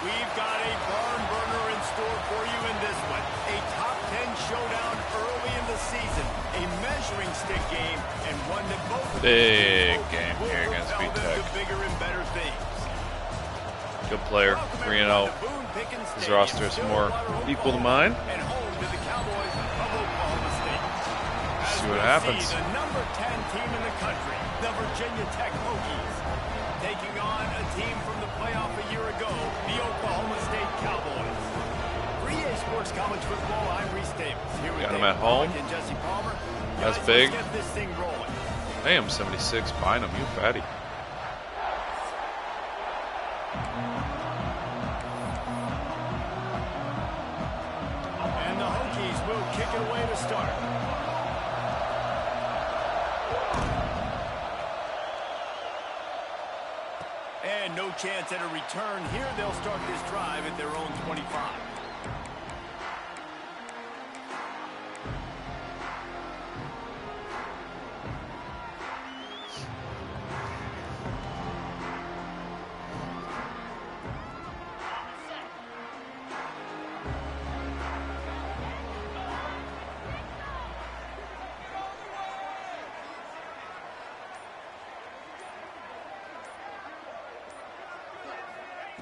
We've got a barn burner in store for you in this one. A top 10 showdown early in the season. A measuring stick game, and one that both of big game here against the bigger and better things. Good player, 3-0. His roster is more equal to mine. And home to the Cowboys of Oklahoma State. See what happens. The number 10 team in the country, the Virginia Tech Okies, taking on a team from the playoff a year ago, the Oklahoma State Cowboys. 3A Sports College Football, I'm Reese Davis. Here with Got him at home. And Jesse Palmer. That's Guys, big. let's get this thing rolling. Damn, 76, Bynum, you fatty. And the Hokies will kick it away to start. And no chance at a return here. They'll start this drive at their own 25.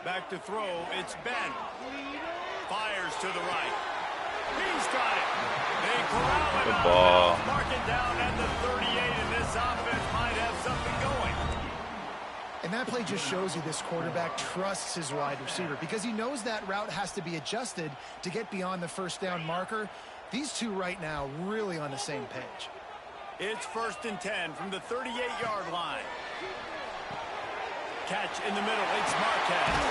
Back to throw, it's Ben. Fires to the right. He's got it. They corral him. Good ball. Mark it down at the 38, and this offense might have something going. And that play just shows you this quarterback trusts his wide receiver because he knows that route has to be adjusted to get beyond the first down marker. These two right now really on the same page. It's 1st and 10 from the 38-yard line. Catch in the middle, it's Marquez.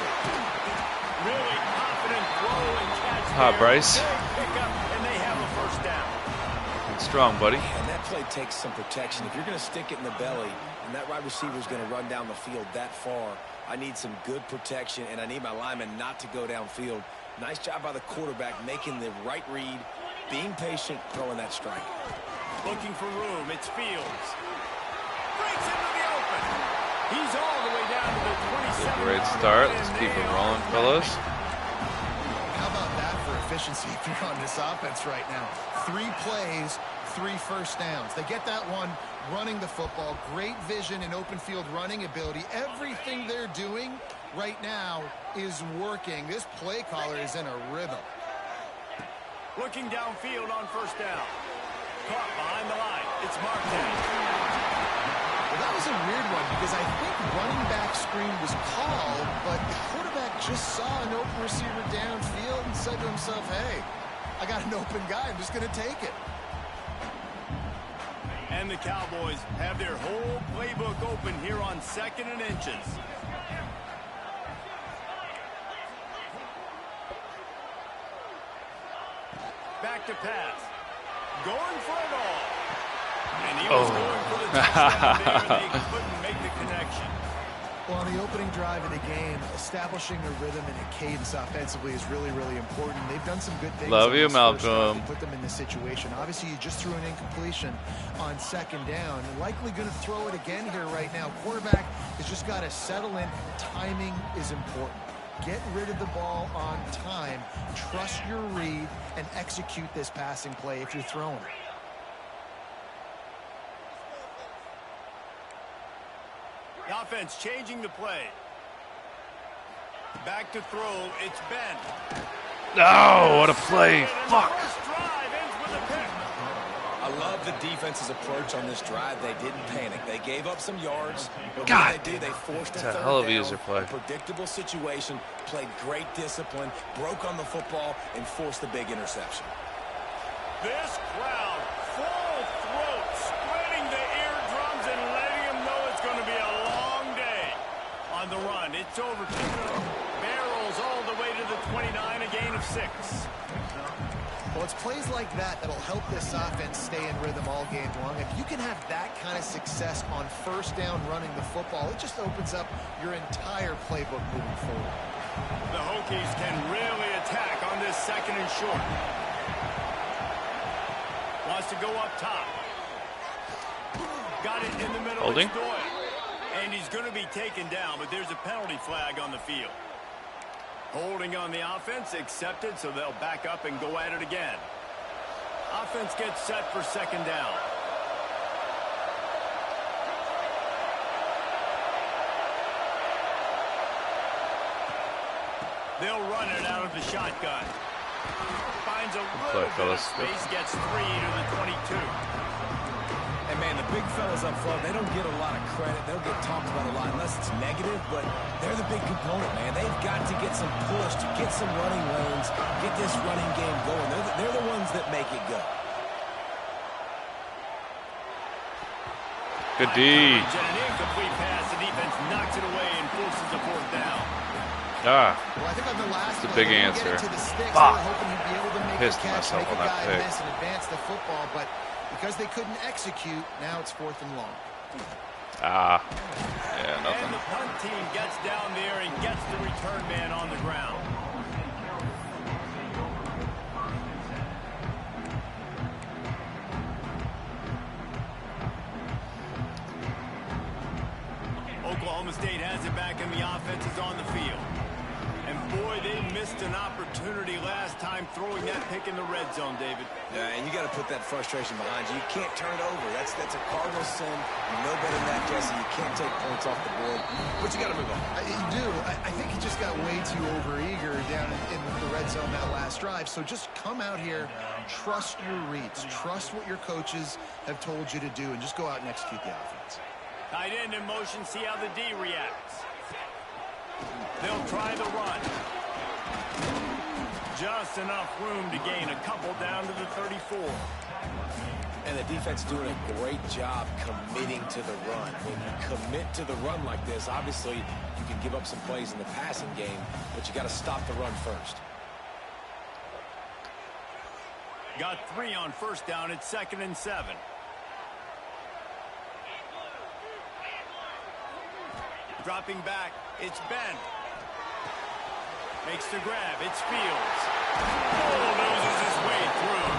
Really confident throw and catch. Hot, Bryce. Pick up, and they have a first down. Good strong, buddy. And that play takes some protection. If you're going to stick it in the belly, and that wide receiver is going to run down the field that far, I need some good protection, and I need my lineman not to go downfield. Nice job by the quarterback making the right read, being patient, throwing that strike. Looking for room, it's Fields. Breaks into the open. He's all the way down to the 27. Great start. Let's keep it rolling, fellas. How about that for efficiency if you're on this offense right now? 3 plays, 3 first downs. They get that one running the football. Great vision and open field running ability. Everything they're doing right now is working. This play caller is in a rhythm. Looking downfield on first down. Caught behind the line. It's Marquez. Well, that was a weird one because I think running back screen was called, but the quarterback just saw an open receiver downfield and said to himself, hey, I got an open guy. I'm just going to take it. And the Cowboys have their whole playbook open here on 2nd and inches. Back to pass. Going for it all. And he was going for the touchdown there, and they couldn't make the connection. Well, on the opening drive of the game, establishing a rhythm and a cadence offensively is really, really important. They've done some good things. Love you, Malcolm. Put them in this situation. Obviously, you just threw an incompletion on 2nd down. And likely going to throw it again here right now. Quarterback has just got to settle in. Timing is important. Get rid of the ball on time. Trust your read and execute this passing play if you're throwing it. The offense changing the play. Back to throw, it's Ben. Oh, what a play. Fuck. First drive ends with a pick. I love the defense's approach on this drive. They didn't panic. They gave up some yards. But God, what they do, they forced a it's a third hell of a down, user play. a predictable situation, played great discipline, broke on the football, and forced the big interception. This crowd, full throat, spreading the eardrums and letting them know it's going to be a long day. On the run, it's over to the barrels all the way to the 29, a gain of 6. Well, it's plays like that that'll help this offense stay in rhythm all game long. If you can have that kind of success on first down running the football, it just opens up your entire playbook moving forward. The Hokies can really attack on this 2nd and short. Wants to go up top. Got it in the middle. Holding. And he's going to be taken down, but there's a penalty flag on the field. Holding on the offense, accepted, so they'll back up and go at it again. Offense gets set for second down. They'll run it out of the shotgun. Finds a little bit of space, gets 3 to the 22. And, man, the big fellas up front, they don't get a lot of credit. They'll get talked about a lot unless it's negative, but they're the big component, man. They've got to get some push, to get some running lanes, get this running game going. They're the ones that make it go. Good D. An incomplete pass. The defense knocks it away and forces the fourth down. Ah. Well, I think on the last It's a big answer. Pissed myself on that pick. And advance the football, but because they couldn't execute, now it's 4th and long. Ah. Yeah, And nothing. the punt team gets down there and gets the return man on the ground. Oklahoma State has it back and the offense is on the field. And boy, they missed an opportunity last time throwing that pick in the red zone, David. Yeah, and you got to put that frustration behind you. You can't turn it over. That's a cardinal sin. You know better than that, Jesse. You can't take points off the board, but you got to move on. You do. I think he just got way too overeager down in the red zone that last drive. So just come out here, trust your reads, trust what your coaches have told you to do, and just go out and execute the offense. Tight end in motion, see how the D reacts. They'll try the run. Just enough room to gain a couple down to the 34. And the defense doing a great job committing to the run. When you commit to the run like this, obviously you can give up some plays in the passing game, but you got to stop the run first. Got 3 on first down. It's 2nd and 7. Dropping back, it's Ben. Makes the grab, it's Fields. Bulldozes his way through.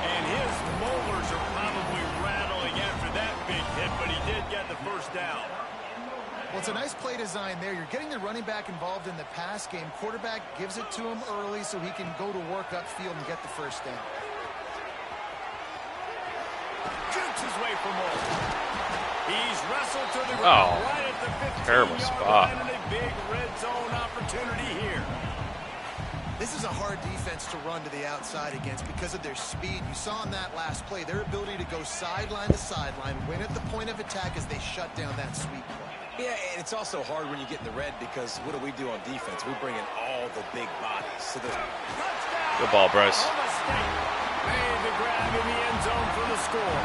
And his molars are probably rattling after that big hit, but he did get the first down. Well, it's a nice play design there. You're getting the running back involved in the pass game. Quarterback gives it to him early so he can go to work upfield and get the first down. Jukes his way for more. He's wrestled to the ground right at the 15-yard terrible spot. line, and a big red zone opportunity here. This is a hard defense to run to the outside against because of their speed. You saw in that last play their ability to go sideline to sideline, win at the point of attack as they shut down that sweep play. Yeah, and it's also hard when you get in the red because what do we do on defense? We bring in all the big bodies. So Good ball, Bryce. Made the grab in the end zone for the score.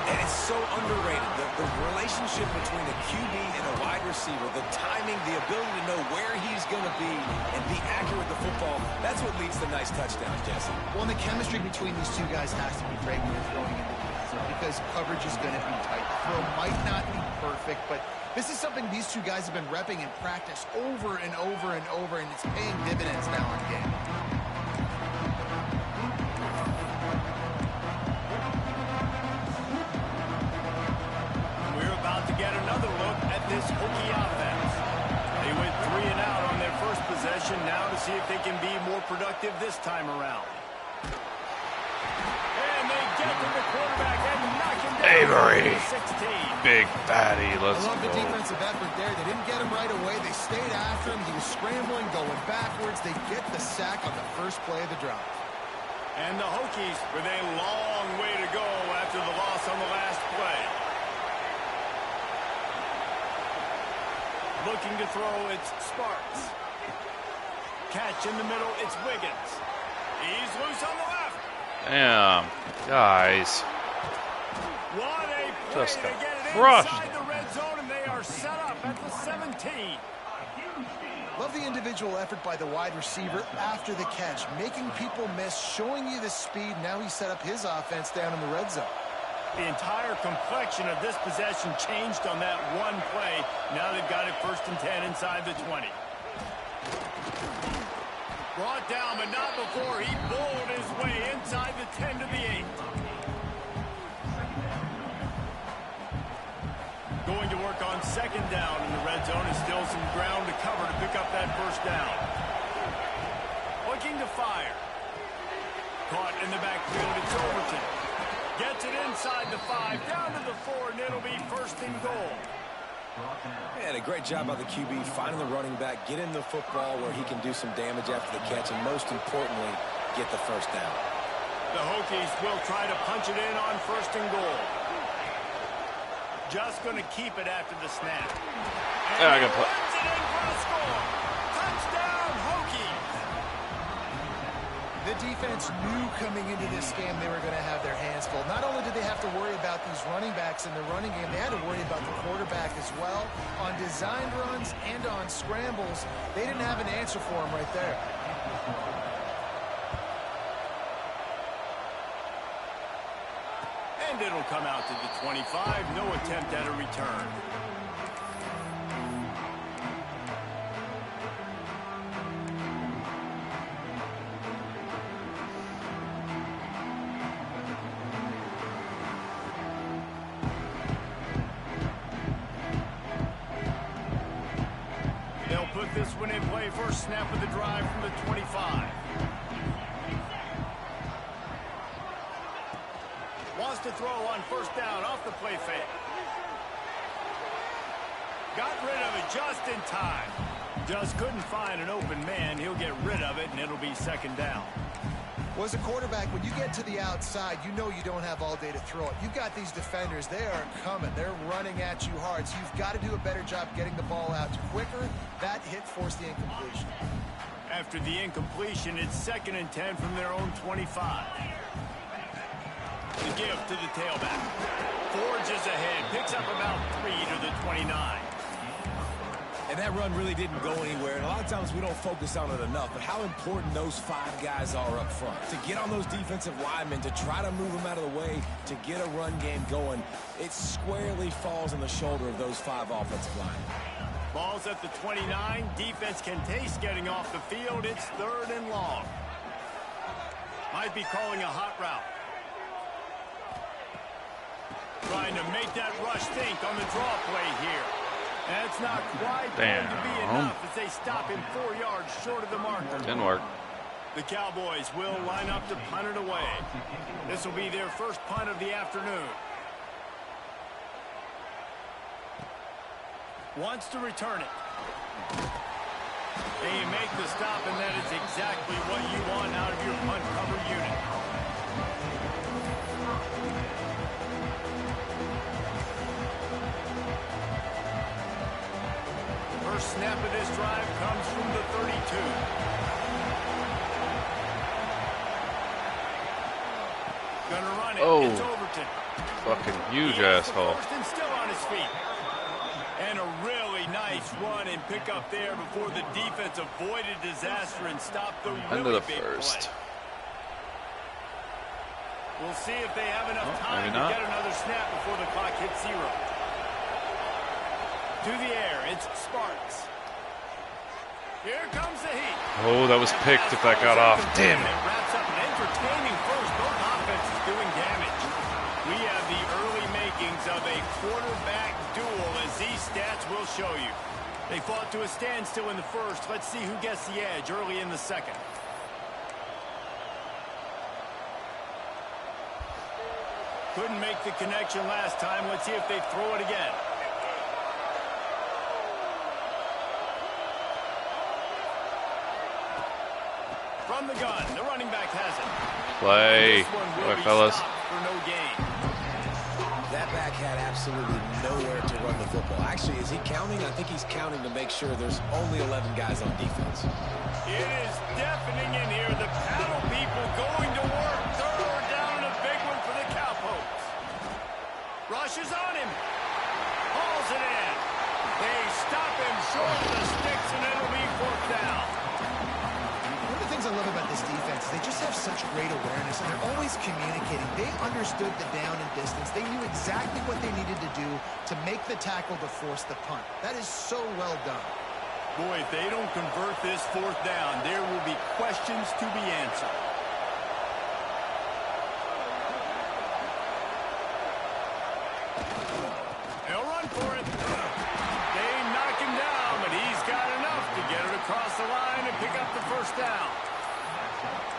And it's so underrated. The relationship between a QB and a wide receiver, the timing, the ability to know where he's going to be and be accurate with the football, that's what leads to nice touchdowns, Jesse. Well, and the chemistry between these two guys has to be great when you're throwing into the end zone because coverage is going to be tight. The throw might not be perfect, but this is something these two guys have been repping in practice over and over and over, and it's paying dividends now in game. Get another look at this Okie offense. They went 3 and out on their first possession. Now to see if they can be more productive this time around. And they get to the quarterback and knock him down. Avery. 16. Big fatty. Let's I love the go. defensive effort there. They didn't get him right away. They stayed after him. He was scrambling, going backwards. They get the sack on the first play of the drive. And the Hokies with a long way to go after the loss on the last play. Looking to throw, it's Sparks. Catch in the middle, it's Wiggins. He's loose on the left. Damn, guys. What a play Just to get it crushed. inside the red zone, and they are set up at the 17. Love the individual effort by the wide receiver after the catch, making people miss, showing you the speed. Now he set up his offense down in the red zone. The entire complexion of this possession changed on that one play. Now they've got it 1st and 10 inside the 20. Brought down, but not before he bowled his way inside the 10 to the 8. Going to work on On second down in the red zone is still some ground to cover to pick up that first down. Looking to fire. Caught in the backfield, it's Overton. Gets it inside the 5, down to the 4, and it'll be first and goal. And a great job by the QB finding the running back, getting the football where he can do some damage after the catch, and most importantly, get the first down. The Hokies will try to punch it in on first and goal. Just going to keep it after the snap. And I got put. runs it in for a score. Touchdown, Hokies. The defense knew coming into this game they were going to have their hands full. Not only did they have to worry about these running backs in the running game, they had to worry about the quarterback as well. On designed runs and on scrambles, they didn't have an answer for him right there. And it'll come out to the 25. No attempt at a return. They'll put this one in play. First snap of the drive from the 25. Wants to throw on first down off the play fake. Got rid of it just in time. Just couldn't find an open man. He'll get rid of it, and it'll be second down. Well, as a quarterback, when you get to the outside, you know you don't have all day to throw it. You've got these defenders. They are coming. They're running at you hard. So you've got to do a better job getting the ball out quicker. That hit forced the incompletion. After the incompletion, it's 2nd and 10 from their own 25. The give to the tailback. Forges ahead. Picks up about 3 to the 29. And that run really didn't go anywhere. And a lot of times we don't focus on it enough. But how important those 5 guys are up front. To get on those defensive linemen, to try to move them out of the way, to get a run game going, it squarely falls on the shoulder of those 5 offensive linemen. Ball's at the 29. Defense can taste getting off the field. It's 3rd and long. Might be calling a hot route. Trying to make that rush think on the draw play here. That's not quite going to be enough as they stop him 4 yards short of the marker. Didn't work. The Cowboys will line up to punt it away. This will be their first punt of the afternoon. Wants to return it. And you make the stop, and that is exactly what you want out of your punt cover unit. First snap of this drive comes from the 32. Gonna run it. Oh. It's Overton. Fucking huge asshole. First and still on his feet. And a really nice run and pick up there before the defense avoided disaster and stopped the really End of the big first. play. We'll see if they have enough time maybe to not. get another snap before the clock hits 0. To the air, it's Sparks. Here comes the heat. Oh, that was picked if that got off. Damn it. It wraps up an entertaining first. Both offenses doing damage. We have the early makings of a quarterback duel, as these stats will show you. They fought to a standstill in the first. Let's see who gets the edge early in the second. Couldn't make the connection last time. Let's see if they throw it again. From the gun, the running back has it. Play. This one will All right, be fellas. stopped for no gain. That back had absolutely nowhere to run the football. Actually, is he counting? I think he's counting to make sure there's only 11 guys on defense. It is deafening in here. The paddle people going to work. Third down and a big one for the Cowpokes. Rushes on him. Hauls it in. They stop him short of the sticks, and it'll be 4th down. One of the things I love about this defense is they just have such great awareness, and they're always communicating. They understood the down and distance. They knew exactly what they needed to do to make the tackle to force the punt. That is so well done. Boy, if they don't convert this 4th down, there will be questions to be answered. They'll run for it. down.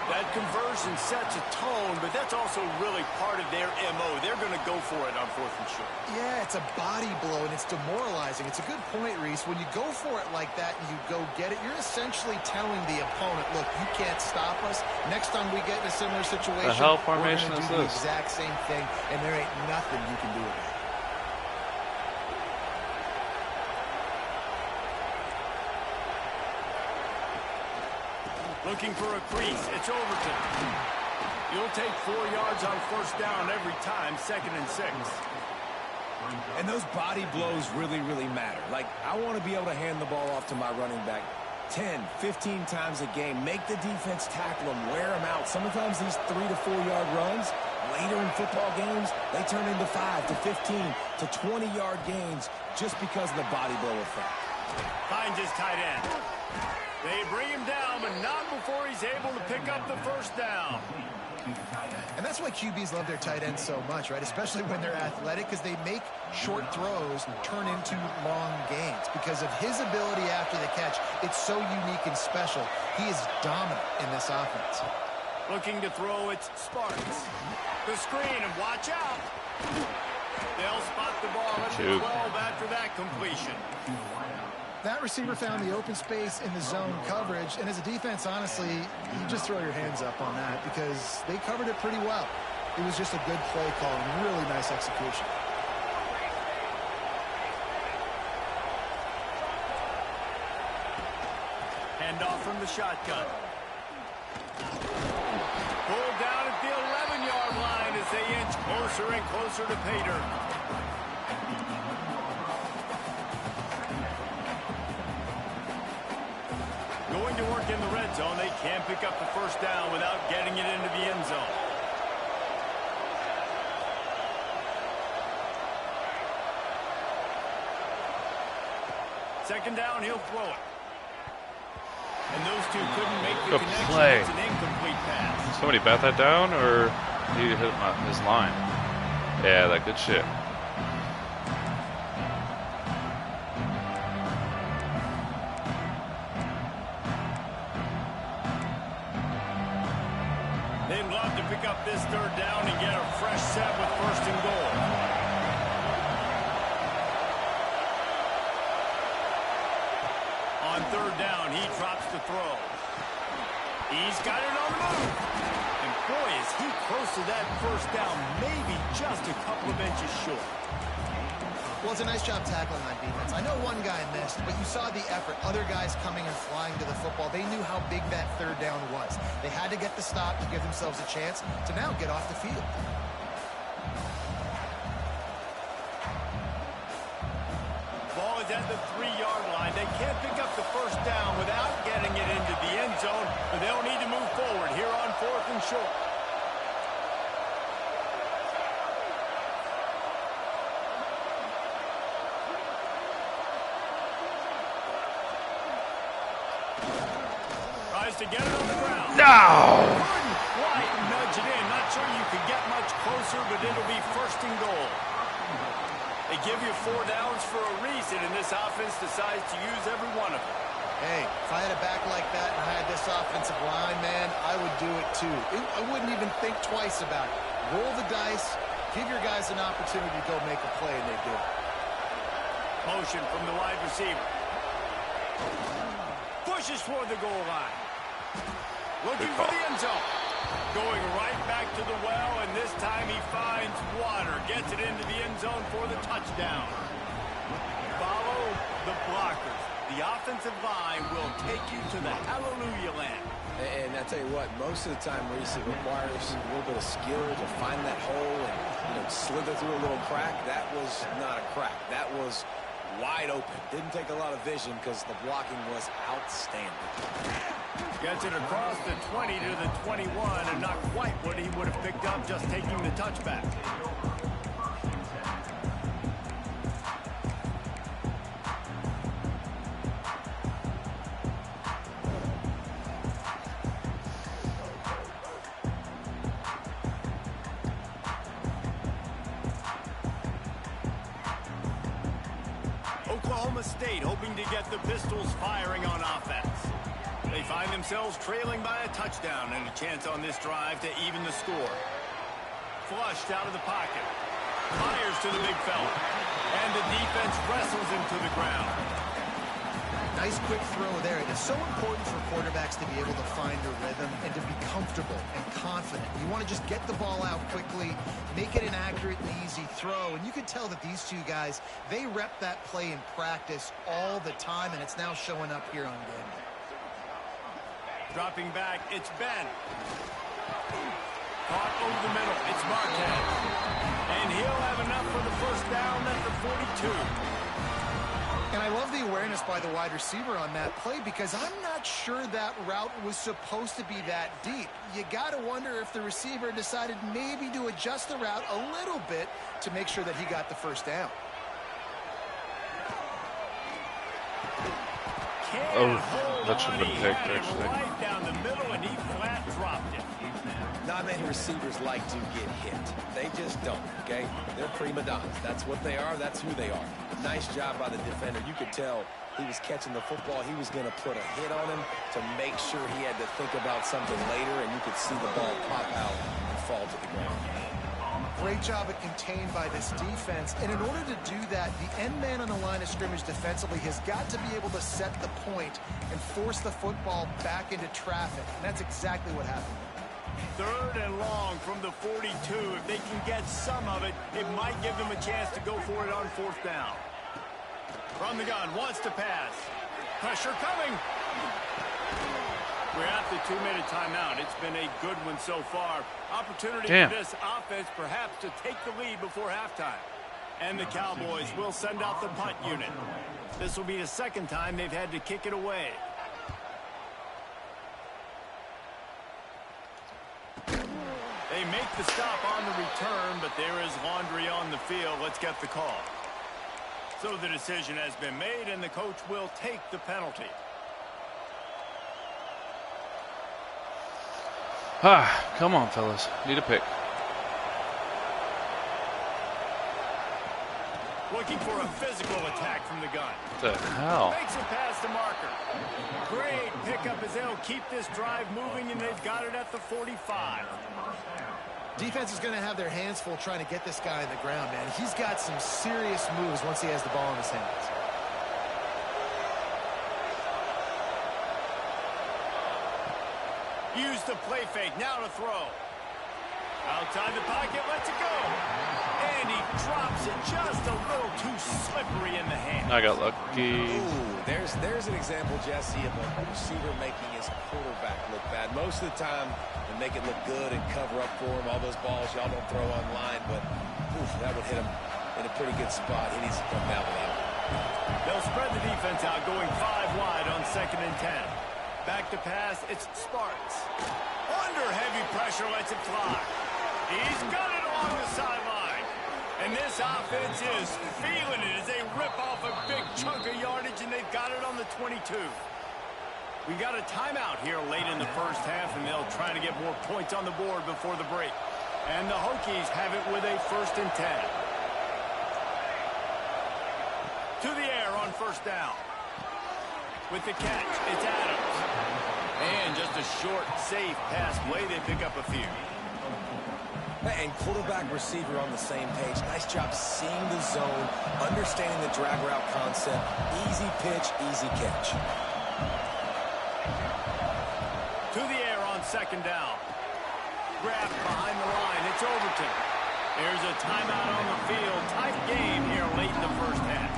That conversion sets a tone, but that's also really part of their MO. They're going to go for it on 4th and short. Yeah, it's a body blow, and it's demoralizing. It's a good point, Reese. When you go for it like that and you go get it, you're essentially telling the opponent, look, you can't stop us. Next time we get in a similar situation, the hell we're going formation to is do the this? exact same thing, and there ain't nothing you can do about it. Looking for a crease. It's Overton. You'll take 4 yards on 1st down every time, 2nd and 6. And those body blows really, really matter. Like, I want to be able to hand the ball off to my running back 10, 15 times a game. Make the defense tackle them, wear them out. Sometimes these 3 to 4 yard runs, later in football games, they turn into 5 to 15 to 20 yard gains just because of the body blow effect. Finds his tight end. They bring him down, but not before he's able to pick up the 1st down. And that's why QBs love their tight ends so much, right? Especially when they're athletic, because they make short throws turn into long gains. Because of his ability after the catch, it's so unique and special. He is dominant in this offense. Looking to throw, it's Sparks. The screen, and watch out. They'll spot the ball at the 12 after that completion. That receiver found the open space in the zone coverage, and as a defense, honestly, you just throw your hands up on that because they covered it pretty well. It was just a good play call and really nice execution. Handoff from the shotgun. Pulled down at the 11-yard line as they inch closer and closer to Pater. Going to work in the red zone. They can't pick up the 1st down without getting it into the end zone. Second down, he'll throw it. And those two couldn't make the Good connection. play. It's an incomplete pass. Somebody bat that down, or he hit his line? Yeah, that good shit. They'd love to pick up this 3rd down and get a fresh set with 1st and goal. On 3rd down, he drops the throw. He's got it on the move. And boy, is he close to that 1st down, maybe just a couple of inches short. Well, it's a nice job tackling on defense. I know one guy missed, but you saw the effort. Other guys coming and flying to the football. They knew how big that 3rd down was. They had to get the stop to give themselves a chance to now get off the field. Ball is at the 3-yard line. They can't pick up the 1st down without getting it into the end zone, but they'll need to move forward here on 4th and short. To get it on the ground. No! Couldn't quite nudge it in. Not sure you could get much closer, but it'll be 1st and goal. They give you 4 downs for a reason, and this offense decides to use every one of them. Hey, if I had a back like that and I had this offensive line, man, I would do it too. I wouldn't even think twice about it. Roll the dice, give your guys an opportunity to go make a play, and they do it. Motion from the wide receiver. Pushes toward the goal line. Looking for the end zone. Going right back to the well, and this time he finds water. Gets it into the end zone for the touchdown. Follow the blockers. The offensive line will take you to the hallelujah land. And I tell you what, most of the time, Reese, it requires a little bit of skill to find that hole and slither through a little crack. That was not a crack. That was wide open. Didn't take a lot of vision because the blocking was outstanding. Gets it across the 20 to the 21, and not quite what he would have picked up just taking the touchback. Oklahoma State hoping to get the Pistols firing on offense. They find themselves trailing by a touchdown and a chance on this drive to even the score. Flushed out of the pocket. Fires to the big fella. And the defense wrestles him to the ground. Nice quick throw there. It is so important for quarterbacks to be able to find a rhythm and to be comfortable and confident. You want to just get the ball out quickly, make it an accurate and easy throw. And you can tell that these two guys, they rep that play in practice all the time, and it's now showing up here on game day. Dropping back, it's Ben. Caught over the middle, it's Marquez. And he'll have enough for the first down at the 42. And I love the awareness by the wide receiver on that play because I'm not sure that route was supposed to be that deep. You got to wonder if the receiver decided maybe to adjust the route a little bit to make sure that he got the first down. That should have been picked, actually. Right down the middle, and he flat dropped it. Not many receivers like to get hit. They just don't, okay? They're prima donnas. That's what they are. That's who they are. Nice job by the defender. You could tell he was catching the football. He was going to put a hit on him to make sure he had to think about something later, and you could see the ball pop out and fall to the ground. Great job at contained by this defense. And in order to do that, the end man on the line of scrimmage defensively has got to be able to set the point and force the football back into traffic. And that's exactly what happened. 3rd and long from the 42. If they can get some of it, it might give them a chance to go for it on 4th down. From the gun, wants to pass. Pressure coming. We're at the 2-minute timeout. It's been a good one so far. Opportunity for this offense perhaps to take the lead before halftime. And the Cowboys will send out the punt unit. This will be the 2nd time they've had to kick it away. They make the stop on the return, but there is laundry on the field. Let's get the call. So the decision has been made, and the coach will take the penalty. Come on, fellas. Need a pick. Looking for a physical attack from the gun. What the hell? Makes it past the marker. Great pickup as they'll keep this drive moving, and they've got it at the 45. Defense is going to have their hands full trying to get this guy on the ground, man. He's got some serious moves once he has the ball in his hands. Use the play fake. Now to throw. Outside the pocket, lets it go. And he drops it just a little too slippery in the hand. I got lucky. Ooh, there's an example, Jesse, of a receiver making his quarterback look bad. Most of the time, they make it look good and cover up for him. All those balls y'all don't throw online, but oof, that would hit him in a pretty good spot. He needs to come down with that one. They'll spread the defense out, going 5 wide on 2nd and 10. Back to pass, it's Sparks. Under heavy pressure, lets it fly. He's got it along the sideline. And this offense is feeling it as they rip off a big chunk of yardage, and they've got it on the 22. We got a timeout here late in the first half, and they'll try to get more points on the board before the break. And the Hokies have it with a 1st and 10. To the air on 1st down. With the catch, it's Adams. And just a short, safe pass play. They pick up a few. And quarterback receiver on the same page. Nice job seeing the zone, understanding the drag route concept. Easy pitch, easy catch. To the air on 2nd down. Grabbed behind the line. It's Overton. There's a timeout on the field. Tight game here late in the first half.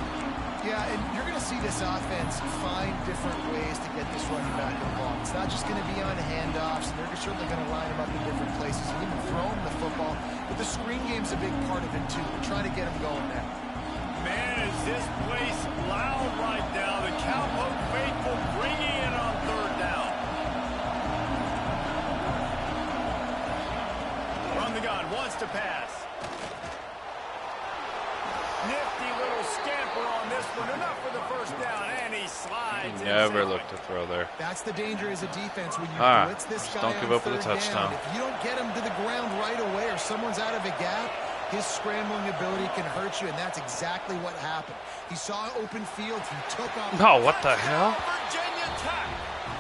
Yeah, and you're going to see this offense find different ways to get this running back involved. It's not just going to be on handoffs, and they're certainly going to line him up in different places and even throw him the football. But the screen game's a big part of it, too. We're trying to get him going now. Man, is this place loud right now. The Cowboy faithful bringing in on 3rd down. From the gun, wants to pass. Nifty little scamper on this one. Enough for the 1st down, and he slides. Never looked to throw there. That's the danger as a defense when you blitz this guy don't give up with a 3rd touchdown. down. If you don't get him to the ground right away or someone's out of a gap, his scrambling ability can hurt you, and that's exactly what happened. He saw open field. He took off. No, what the hell? Virginia Tech.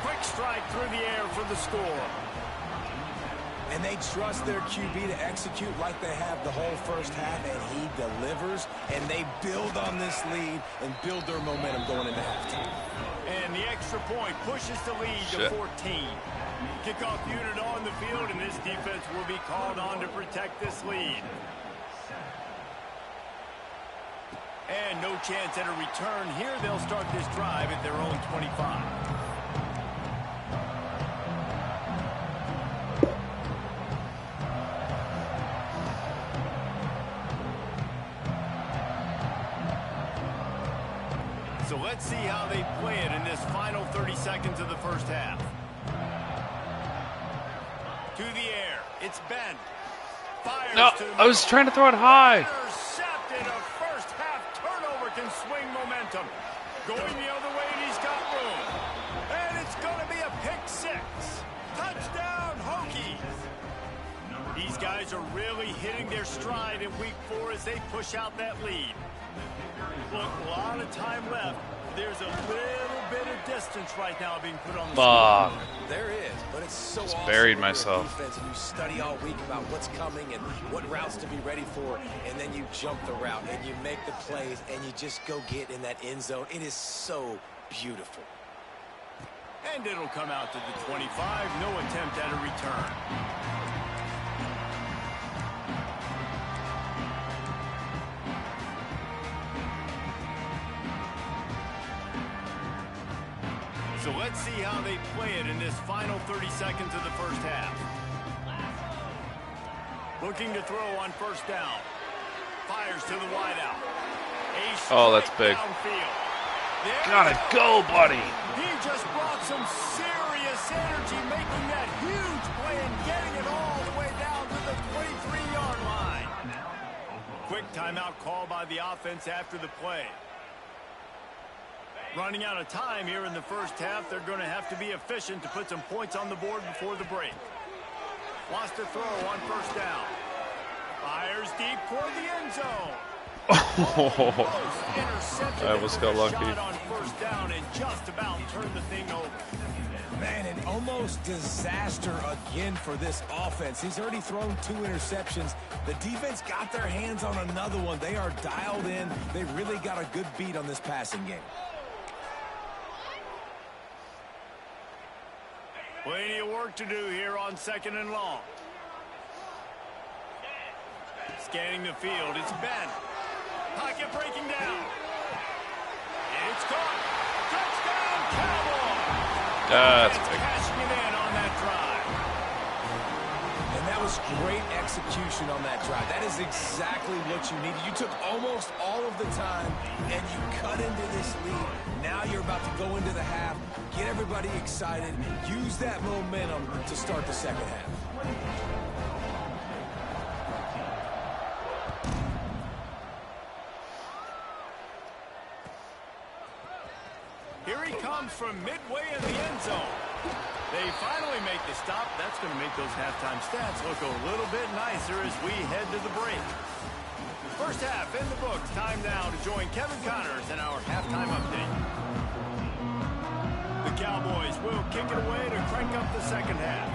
quick strike through the air for the score. And they trust their QB to execute like they have the whole first half, and he delivers, and they build on this lead and build their momentum going into halftime. And the extra point pushes the lead to 14. Kickoff unit on the field, and this defense will be called on to protect this lead. And no chance at a return here. They'll start this drive at their own 25. So let's see how they play it in this final 30 seconds of the first half. To the air. It's bent. Fires No, to I was trying to throw it high. Intercepted. A first half turnover can swing momentum. Going the other way, and he's got room. And it's going to be a pick six. Touchdown, Hokies. These guys are really hitting their stride in week 4 as they push out that lead. Look, a lot of time left. There's a little bit of distance right now being put on the Fuck. score. There is, but it's so Just awesome buried when you're a myself. defense and you study all week about what's coming and what routes to be ready for, and then you jump the route and you make the plays and you just go get in that end zone. It is so beautiful. And it'll come out to the 25. No attempt at a return. So let's see how they play it in this final 30 seconds of the first half. Looking to throw on first down. Fires to the wideout. Oh, that's big. Gotta go, buddy. He just brought some serious energy, making that huge play and getting it all the way down to the 23-yard line. Quick timeout call by the offense after the play. Running out of time here in the first half. They're going to have to be efficient to put some points on the board before the break. Wants to throw on first down. Fires deep toward the end zone. I almost got lucky. Shot on first down and just about turned the thing over. Man, an almost disaster again for this offense. He's already thrown 2 interceptions. The defense got their hands on another one. They are dialed in. They really got a good beat on this passing game. Plenty of work to do here on 2nd and long. Scanning the field. It's Ben. Pocket breaking down. It's caught. Touchdown, Cowboys. That's cashing it in on that drive. And that was great execution on that drive. That is exactly what you needed. You took almost all of the time, and you cut into this lead. Now you're about to go into the half, get everybody excited, use that momentum to start the second half. Here he comes from midway in the end zone. They finally make the stop. That's going to make those halftime stats look a little bit nicer as we head to the break. First half in the books. Time now to join Kevin Connors in our halftime update. The Cowboys will kick it away to crank up the second half.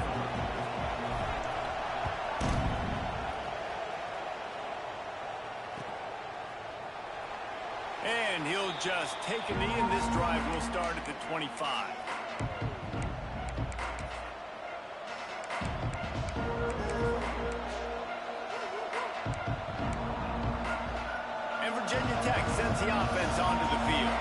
And he'll just take a knee, and this drive will start at the 25. And Virginia Tech sends the offense onto the field.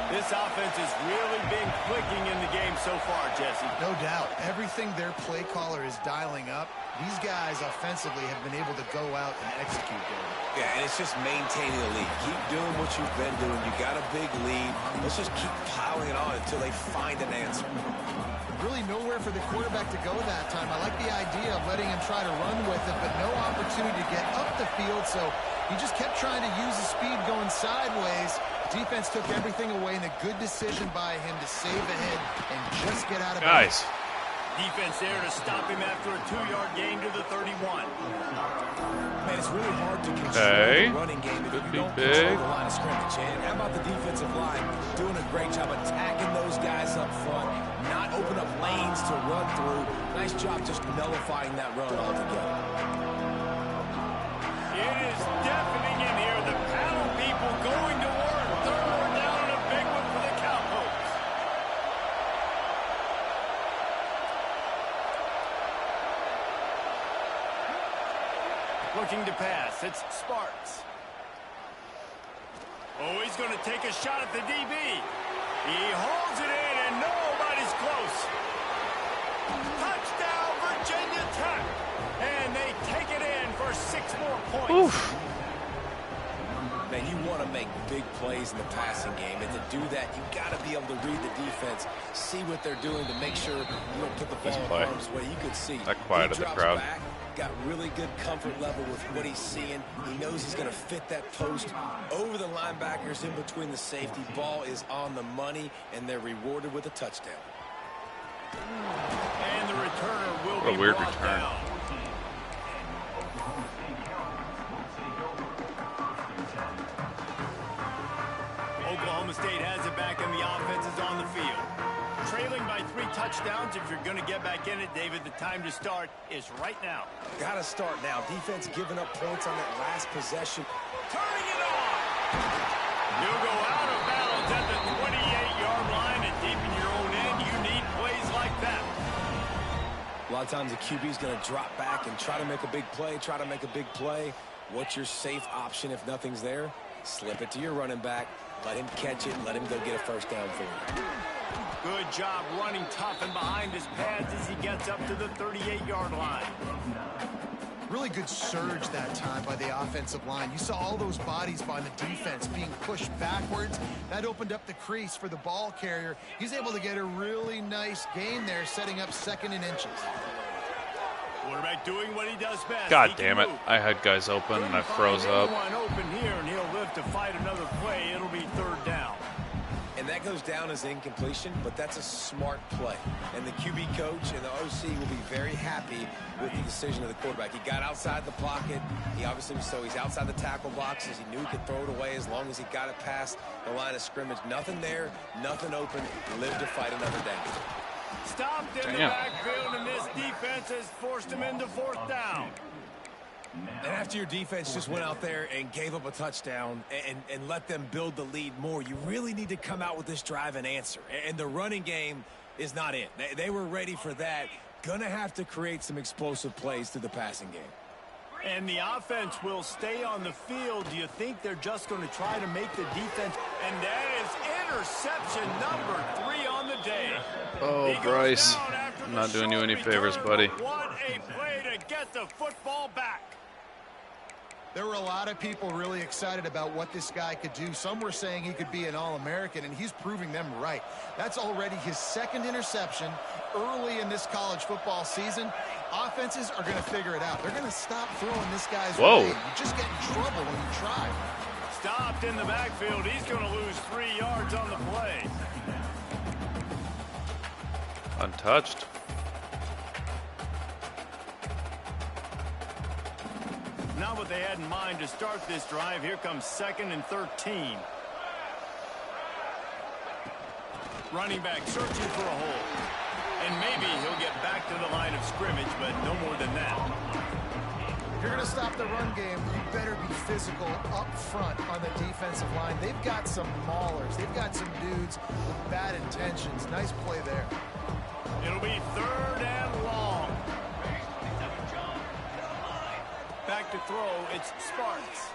This offense has really been clicking in the game so far, Jesse. No doubt. Everything their play caller is dialing up, these guys offensively have been able to go out and execute there. Yeah, and it's just maintaining the lead. Keep doing what you've been doing. You got a big lead. Let's just keep piling it on until they find an answer. Really nowhere for the quarterback to go that time. I like the idea of letting him try to run with it, but no opportunity to get up the field, so he just kept trying to use the speed going sideways. Defense took everything away, and a good decision by him to save ahead and just get out of bounds. guys. Defense there to stop him after a 2-yard gain to the 31. Man, it's really hard to control the running game if you don't control the line of scrimmage. And how about the defensive line doing a great job attacking those guys up front, not open up lanes to run through. Nice job just nullifying that run altogether. It is deafening in here. The paddle people going to work. Third down and a big one for the Cowboys. Looking to pass. It's Sparks. Oh, he's going to take a shot at the DB. He holds it in, and nobody's close. Touchdown, Virginia Tech. And they take it in for 6 more points. Oof. Man, you want to make big plays in the passing game, and to do that, you got to be able to read the defense, see what they're doing to make sure you don't put the ball in harm's way. You could see that quieted the crowd. Back, got really good comfort level with what he's seeing. He knows he's going to fit that post over the linebackers in between the safety. Ball is on the money, and they're rewarded with a touchdown. And the returner will what a be weird brought return. down. Oklahoma State has it back, and the offense is on the field. Trailing by 3 touchdowns. If you're going to get back in it, David, the time to start is right now. Got to start now. Defense giving up points on that last possession. Turning it on. You'll go out of bounds at the 28-yard line, and deep in your own end, you need plays like that. A lot of times the QB is going to drop back and try to make a big play. What's your safe option if nothing's there? Slip it to your running back. Let him catch it and let him go get a first down for you. Good job running tough and behind his pads as he gets up to the 38-yard line. Really good surge that time by the offensive line. You saw all those bodies by the defense being pushed backwards. That opened up the crease for the ball carrier. He's able to get a really nice gain there, setting up 2nd and inches. Quarterback doing what he does best. God damn it. I had guys open and I froze up. One open here, and he'll live to fight another play. It'll be 3rd down. And that goes down as incompletion, but that's a smart play. And the QB coach and the OC will be very happy with the decision of the quarterback. He got outside the pocket. He obviously, so he's outside the tackle boxes. He knew he could throw it away as long as he got it past the line of scrimmage. Nothing there, nothing open. Live to fight another down. Stopped in the backfield, and this defense has forced him into 4th down. And after your defense just went out there and gave up a touchdown and let them build the lead more, you really need to come out with this drive and answer. And the running game is not it. They were ready for that. Gonna have to create some explosive plays through the passing game. And the offense will stay on the field. Do you think they're just going to try to make the defense? And that is interception number 3 on the day. Oh, Bryce. I'm not doing you any favors, buddy. What a play to get the football back. There were a lot of people really excited about what this guy could do. Some were saying he could be an All-American, and he's proving them right. That's already his 2nd interception early in this college football season. Offenses are going to figure it out. They're going to stop throwing this guy's way. You just get in trouble when you try. Stopped in the backfield. He's going to lose 3 yards on the play. Untouched. Not what they had in mind to start this drive. Here comes 2nd and 13. Running back searching for a hole. And maybe he'll get back to the line of scrimmage, but no more than that. If you're going to stop the run game, you better be physical up front on the defensive line. They've got some maulers. They've got some dudes with bad intentions. Nice play there. It'll be 3rd and long. Back to throw, it's Sparks.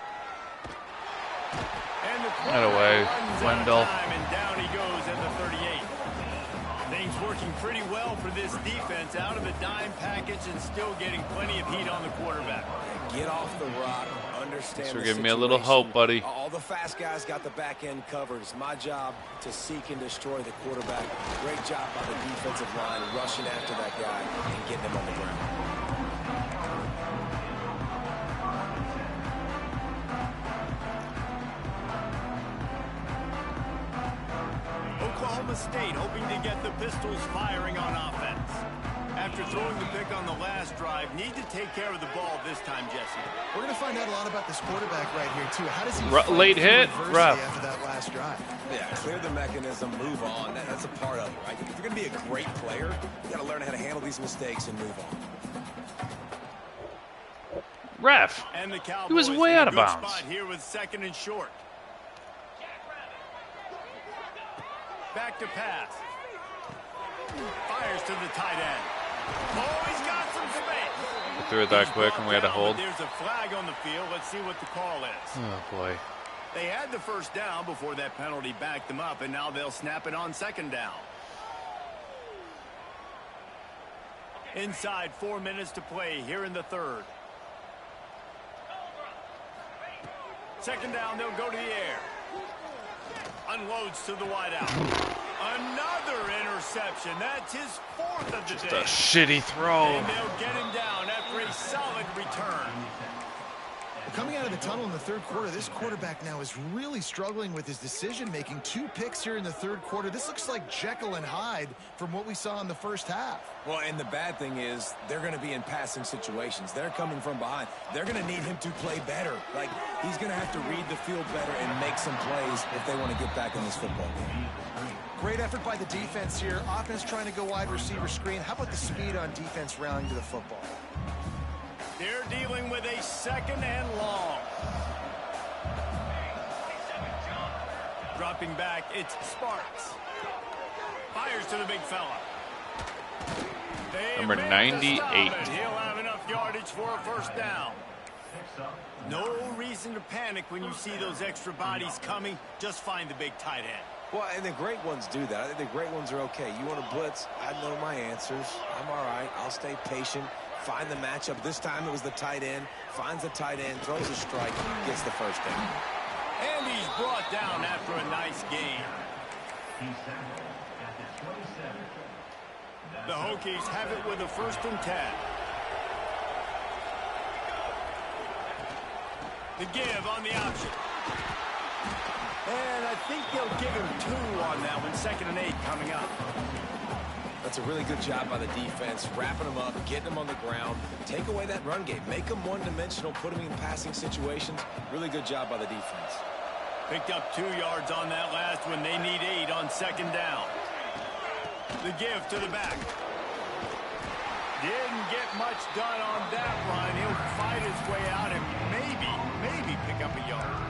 And the Right away, Wendell. And down he goes at the 38. Things working pretty well for this defense, out of the dime package and still getting plenty of heat on the quarterback. Get off the rock, understand Thanks for the giving me a little hope, buddy. All the fast guys got the back end covered. It's my job to seek and destroy the quarterback. Great job by the defensive line rushing after that guy and getting him on the ground. Oklahoma State hoping to get the Pistols firing on offense. after throwing the pick on the last drive, need to take care of the ball this time, Jesse. We're going to find out a lot about this quarterback right here, too. How does he late hit? Rough. after that last drive? Yeah, clear the mechanism, move on. That's a part of it, right? If you're going to be a great player, you got to learn how to handle these mistakes and move on. Ref. And the Cowboys He was way out of bounds. Spot here with 2nd and short. Back to pass. Fires to the tight end. Oh, he's got some space. We threw it that quick and we had to hold. There's a flag on the field. Let's see what the call is. Oh, boy. They had the first down before that penalty backed them up, and now they'll snap it on 2nd down. Inside 4 minutes to play here in the 3rd. 2nd down, they'll go to the air. Unloads to the wideout. Another interception. That's his 4th of the day. A shitty throw. And they'll get him down after a solid return. Coming out of the tunnel in the 3rd quarter, this quarterback now is really struggling with his decision-making. 2 picks here in the 3rd quarter. This looks like Jekyll and Hyde from what we saw in the first half. Well, and the bad thing is they're going to be in passing situations. They're coming from behind. They're going to need him to play better. Like, he's going to have to read the field better and make some plays if they want to get back in this football game. Great effort by the defense here. Offense trying to go wide receiver screen. How about the speed on defense rallying to the football? They're dealing with a 2nd and long. Dropping back, it's Sparks. Fires to the big fella. Number 98. He'll have enough yardage for a 1st down. No reason to panic when you see those extra bodies coming. Just find the big tight end. Well, and the great ones do that. I think the great ones are okay. You want to blitz? I know my answers. I'm all right. I'll stay patient. Find the matchup. This time it was the tight end. Finds the tight end, throws a strike, gets the 1st down. And he's brought down after a nice game. The Hokies have it with a 1st and 10. The give on the option. And I think they'll give him 2 on that one. 2nd and 8 coming up. That's a really good job by the defense, wrapping them up, getting them on the ground. Take away that run game. Make them one-dimensional, put them in passing situations. Really good job by the defense. Picked up 2 yards on that last one. They need 8 on 2nd down. The give to the back. Didn't get much done on that run. He'll fight his way out and maybe pick up a yard.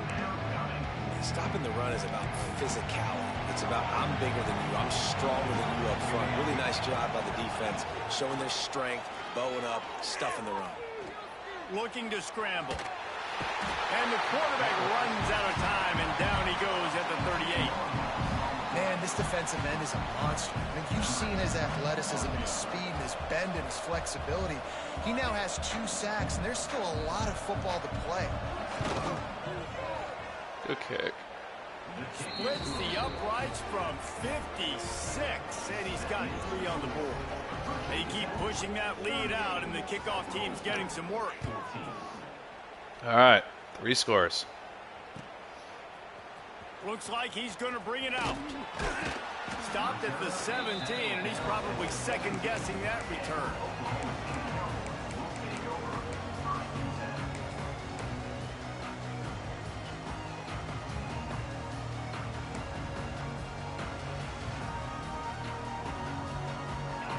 Stopping the run is about physicality. It's about I'm bigger than you. I'm stronger than you up front. Really nice job by the defense, showing their strength, bowing up, stuffing the run. Looking to scramble. And the quarterback runs out of time, and down he goes at the 38. Man, this defensive end is a monster. I mean, you've seen his athleticism and his speed and his bend and his flexibility. He now has 2 sacks, and there's still a lot of football to play. Good kick. Splits the uprights from 56, and he's got 3 on the board. They keep pushing that lead out, and the kickoff team's getting some work. All right, 3 scores. Looks like he's going to bring it out. Stopped at the 17, and he's probably second-guessing that return.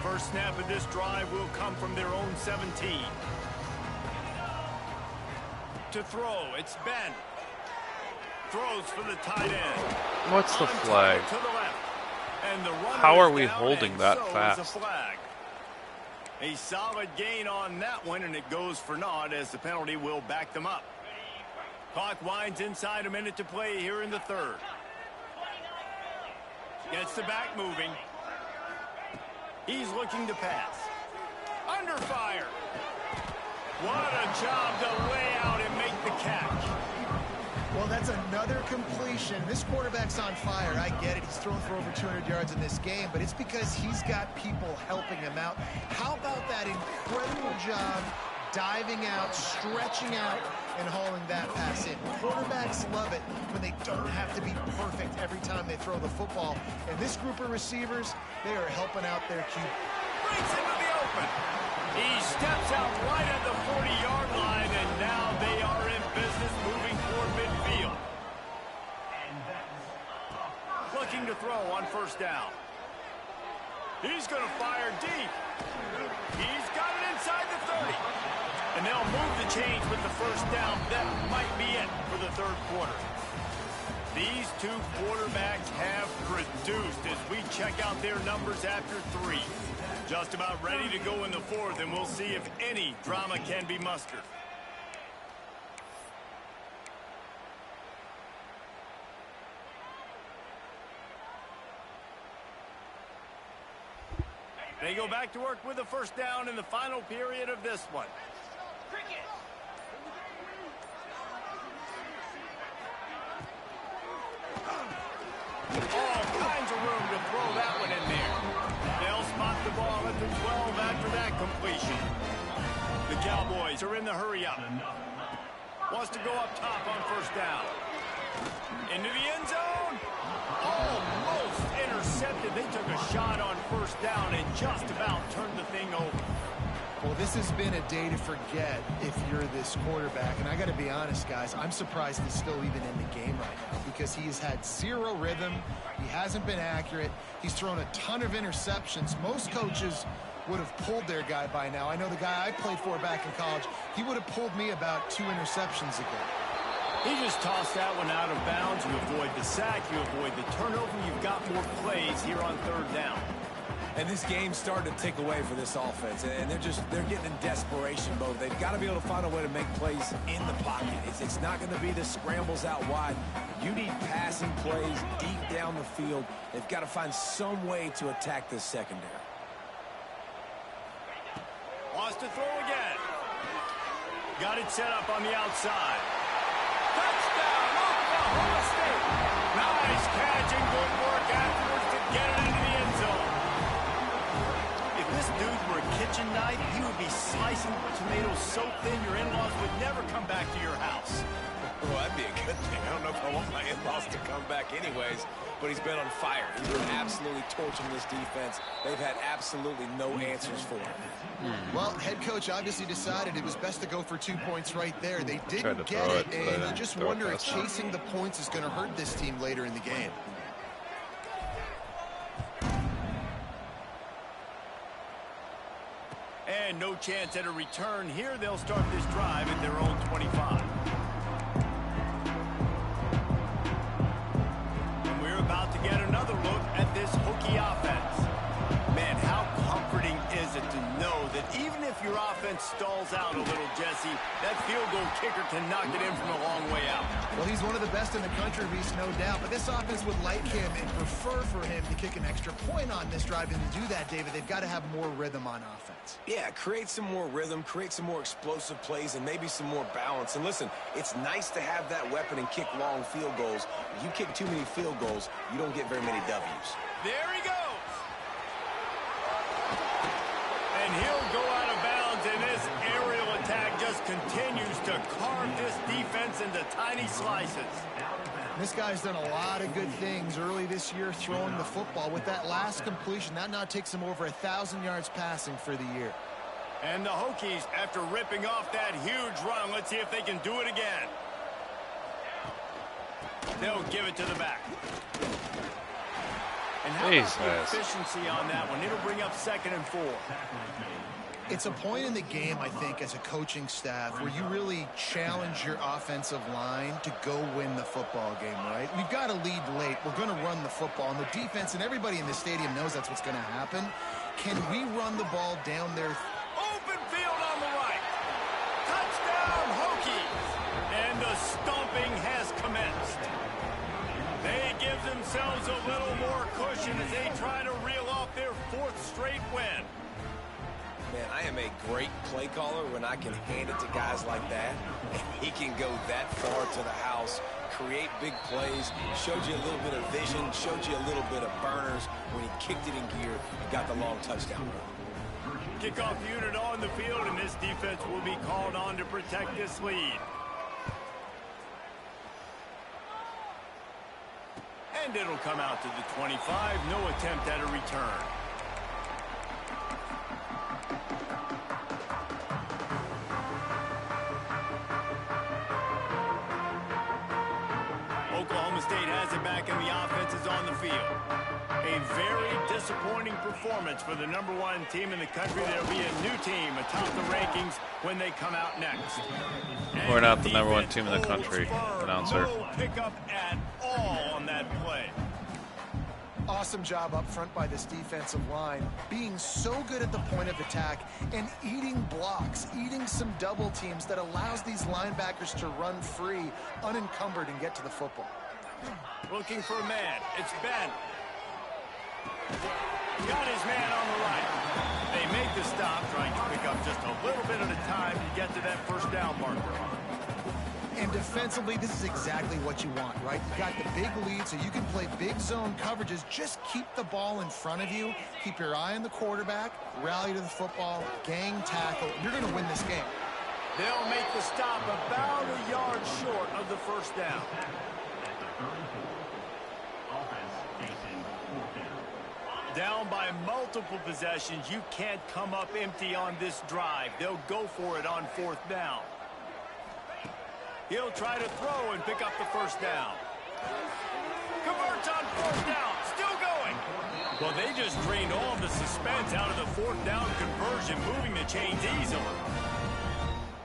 First snap of this drive will come from their own 17. To throw, it's Ben. Throws for the tight end. What's the flag? To the left. And the runner How are is we down, holding and that so is fast? a flag. A solid gain on that one, and it goes for naught as the penalty will back them up. Clock winds inside a minute to play here in the 3rd. Gets the back moving. He's looking to pass. Under fire. What a job to lay out and make the catch. Well, that's another completion. This quarterback's on fire. I get it. He's thrown for over 200 yards in this game, but it's because he's got people helping him out. How about that incredible job diving out, stretching out, and hauling that pass in? Quarterbacks love it when they don't have to be perfect every time they throw the football. And this group of receivers, they are helping out their QB. Breaks into the open. He steps out right at the 40-yard line, and now they are in business moving toward midfield. Looking to throw on first down. He's going to fire deep. He's got it inside the 30. And they'll move the chains with the first down. That might be it for the third quarter. These two quarterbacks have produced as we check out their numbers after 3. Just about ready to go in the fourth, and we'll see if any drama can be mustered. They go back to work with the first down in the final period of this one. All kinds of room to throw that one in there. They'll spot the ball at the 12 after that completion. The Cowboys are in the hurry up. Wants to go up top on first down. Into the end zone. Almost intercepted. They took a shot on first down and just about turned the thing over. Well, this has been a day to forget if you're this quarterback. And I got to be honest, guys, I'm surprised he's still even in the game right now because he has had zero rhythm. He hasn't been accurate. He's thrown a ton of interceptions. Most coaches would have pulled their guy by now. I know the guy I played for back in college, he would have pulled me about 2 interceptions ago. He just tossed that one out of bounds. You avoid the sack, you avoid the turnover. You've got more plays here on third down. And this game's starting to tick away for this offense, and they're getting in desperation mode. They've got to be able to find a way to make plays in the pocket. It's not going to be the scrambles out wide. You need passing plays deep down the field. They've got to find some way to attack this secondary. Wants to throw again. Got it set up on the outside. Touchdown, Oklahoma State. Nice catch and good work afterwards to get it into the end zone. If this dude were a kitchen knife, he would be slicing tomatoes so thin your in-laws would never come back to your house. Well, that'd be a good thing. I don't know if I want my in-laws to come back anyways, but he's been on fire. He's been absolutely torching this defense. They've had absolutely no answers for him. Well, head coach obviously decided it was best to go for 2 points right there. They didn't get it, and you just wonder if chasing the points is going to hurt this team later in the game. And no chance at a return here. They'll start this drive at their own 25. And we're about to get another look at this Hokie offense. Man, how comforting is it to know that even if your offense stalls out a little, Jesse, that field goal kicker can knock it in from a long way out. Well, he's one of the best in the country, Reese, no doubt. But this offense would like him and prefer for him to kick an extra point on this drive. And to do that, David, they've got to have more rhythm on offense. Yeah, create some more rhythm, create some more explosive plays, and maybe some more balance. And listen, it's nice to have that weapon and kick long field goals. If you kick too many field goals, you don't get very many W's. There he goes. And he'll go out of bounds, and this aerial attack just continues to carve this defense into tiny slices. This guy's done a lot of good things early this year throwing the football. With that last completion, that now takes him over 1,000 yards passing for the year. And the Hokies, after ripping off that huge run, let's see if they can do it again. They'll give it to the back. And how about the efficiency on that one? It'll bring up 2nd and 4. It's a point in the game, I think, as a coaching staff where you really challenge your offensive line to go win the football game, right? We've got to lead late. We're going to run the football. And the defense and everybody in the stadium knows that's what's going to happen. Can we run the ball down there? Open field on the right. Touchdown, Hokies. And the stomping has commenced. They give themselves a little more cushion as they try to reel off their 4th straight win. Man, I am a great play caller when I can hand it to guys like that. And he can go that far to the house, create big plays, showed you a little bit of vision, showed you a little bit of burners when he kicked it in gear and got the long touchdown run. Kickoff unit on the field, and this defense will be called on to protect this lead. And it'll come out to the 25. No attempt at a return. field. A very disappointing performance for the #1 team in the country. There'll be a new team atop the rankings when they come out next. We're not the #1 team in the country, announcer. No pickup at all on that play. Awesome job up front by this defensive line, being so good at the point of attack and eating blocks, eating some double teams that allows these linebackers to run free, unencumbered, and get to the football. Looking for a man. It's Ben. Got his man on the right. They make the stop, trying to pick up just a little bit at a time to get to that first down marker. And defensively, this is exactly what you want, right? You got the big lead, so you can play big zone coverages. Just keep the ball in front of you. Keep your eye on the quarterback. Rally to the football. Gang tackle. You're going to win this game. They'll make the stop about a yard short of the first down. Down by multiple possessions. You can't come up empty on this drive. They'll go for it on 4th down. He'll try to throw and pick up the first down. Converts on 4th down. Still going. Well, they just drained all the suspense out of the 4th down conversion, moving the chains easily.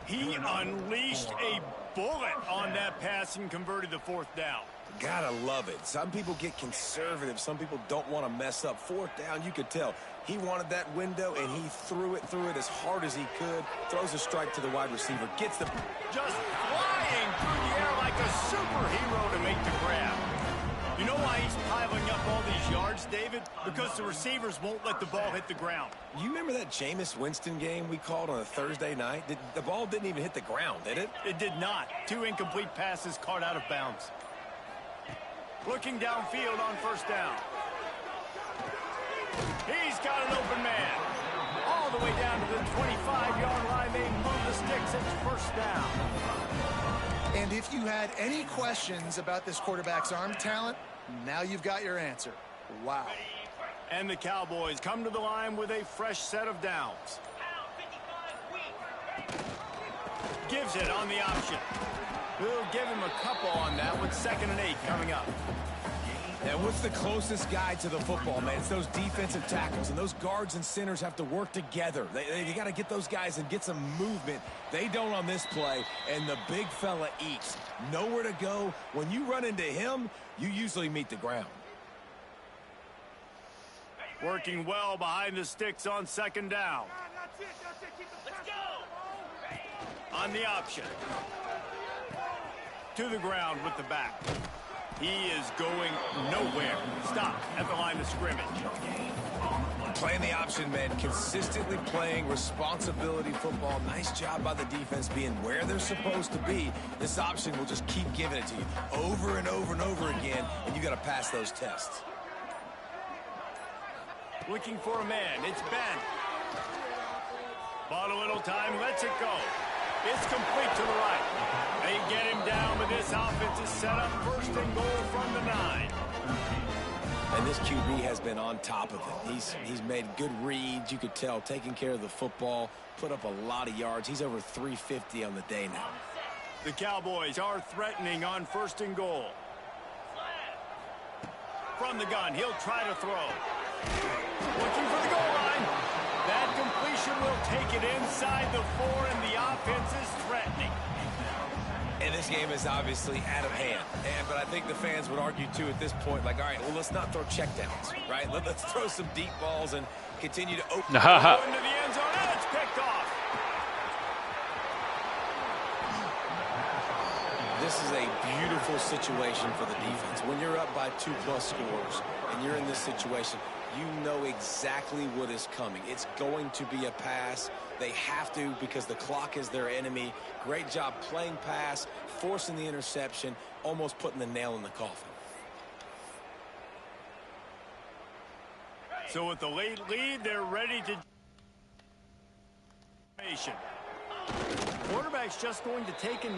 He unleashed a bullet on that pass and converted the 4th down. Gotta love it. Some people get conservative. Some people don't want to mess up. 4th down, you could tell. He wanted that window, and he threw it as hard as he could. Throws a strike to the wide receiver. Gets the... Just flying through the air like a superhero to make the grab. You know why he's piling up all these yards, David? Because the receivers won't let the ball hit the ground. You remember that Jameis Winston game we called on a Thursday night? The ball didn't even hit the ground, did it? It did not. 2 incomplete passes caught out of bounds. Looking downfield on 1st down. He's got an open man. All the way down to the 25-yard line. They move the sticks. It's 1st down. And if you had any questions about this quarterback's arm talent, now you've got your answer. Wow. And the Cowboys come to the line with a fresh set of downs. Gives it on the option. We'll give him a couple on that with 2nd and 8 coming up. And what's the closest guy to the football, man? It's those defensive tackles, and those guards and centers have to work together. They got to get those guys and get some movement. They don't on this play, and the big fella eats. Nowhere to go. When you run into him, you usually meet the ground. Working well behind the sticks on 2nd down. Let's go. On the option. To the ground with the back. He is going nowhere. Stop at the line of scrimmage. Playing the option, man. Consistently playing responsibility football. Nice job by the defense being where they're supposed to be. This option will just keep giving it to you over and over and over again, and you got to pass those tests. Looking for a man. It's Ben. Bought a little time. Lets it go. It's complete to the right. They get him down, but this offense is set up 1st and goal from the 9. And this QB has been on top of it. He's made good reads. You could tell, taking care of the football, put up a lot of yards. He's over 350 on the day now. The Cowboys are threatening on 1st and goal. From the gun, he'll try to throw. Looking for the goal line. That completion will take it inside the 4, and the offense is threatening. And this game is obviously out of hand. But I think the fans would argue, too, at this point, like, all right, well, let's not throw checkdowns, right? Let's throw some deep balls and continue to open. Into the end zone, and it's picked off. This is a beautiful situation for the defense. When you're up by 2+ scores and you're in this situation, you know exactly what is coming. It's going to be a pass. They have to because the clock is their enemy. Great job playing pass, forcing the interception, almost putting the nail in the coffin. So with the late lead, they're ready to... Quarterback's just going to take a knee.